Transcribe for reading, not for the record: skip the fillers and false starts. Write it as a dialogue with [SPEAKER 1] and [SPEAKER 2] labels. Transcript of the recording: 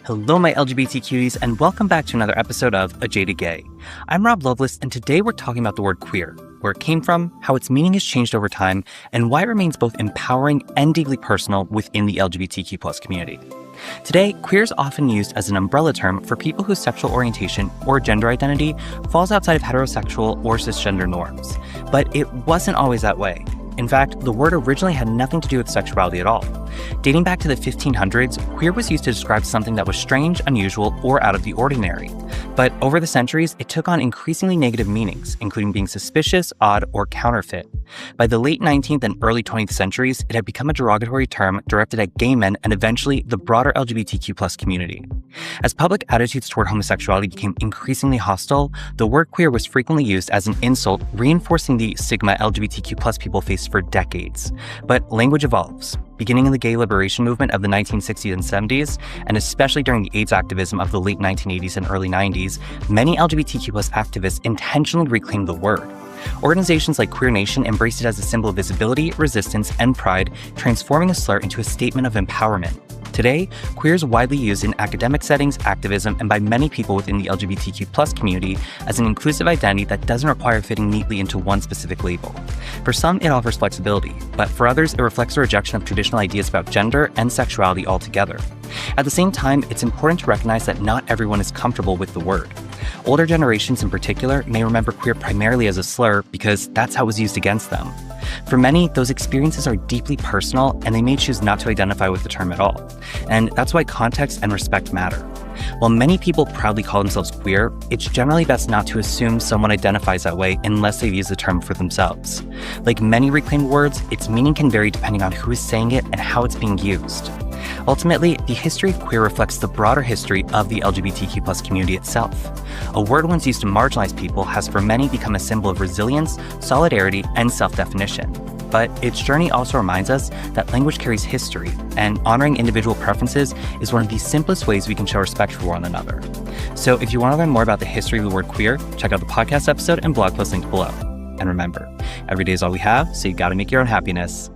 [SPEAKER 1] Hello, my LGBTQs, and welcome back to another episode of A Jaded Gay. I'm Rob Lovelace, and today we're talking about the word queer, where it came from, how its meaning has changed over time, and why it remains both empowering and deeply personal within the LGBTQ+ community. Today, queer is often used as an umbrella term for people whose sexual orientation or gender identity falls outside of heterosexual or cisgender norms. But it wasn't always that way. In fact, the word originally had nothing to do with sexuality at all. Dating back to the 1500s, queer was used to describe something that was strange, unusual, or out of the ordinary. But over the centuries, it took on increasingly negative meanings, including being suspicious, odd, or counterfeit. By the late 19th and early 20th centuries, it had become a derogatory term directed at gay men and eventually the broader LGBTQ+ community. As public attitudes toward homosexuality became increasingly hostile, the word queer was frequently used as an insult, reinforcing the stigma LGBTQ+ people faced for decades. But language evolves. Beginning in the gay liberation movement of the 1960s and 70s, and especially during the AIDS activism of the late 1980s and early 90s, many LGBTQ+ activists intentionally reclaimed the word. Organizations like Queer Nation embraced it as a symbol of visibility, resistance, and pride, transforming a slur into a statement of empowerment. Today, queer is widely used in academic settings, activism, and by many people within the LGBTQ+ community as an inclusive identity that doesn't require fitting neatly into one specific label. For some, it offers flexibility, but for others, it reflects a rejection of traditional ideas about gender and sexuality altogether. At the same time, it's important to recognize that not everyone is comfortable with the word. Older generations in particular may remember queer primarily as a slur because that's how it was used against them. For many, those experiences are deeply personal and they may choose not to identify with the term at all. And that's why context and respect matter. While many people proudly call themselves queer, it's generally best not to assume someone identifies that way unless they've used the term for themselves. Like many reclaimed words, its meaning can vary depending on who is saying it and how it's being used. Ultimately, the history of queer reflects the broader history of the LGBTQ+ community itself. A word once used to marginalize people has for many become a symbol of resilience, solidarity, and self-definition. But its journey also reminds us that language carries history, and honoring individual preferences is one of the simplest ways we can show respect for one another. So if you want to learn more about the history of the word queer, check out the podcast episode and blog post linked below. And remember, every day is all we have, so you gotta make your own happiness.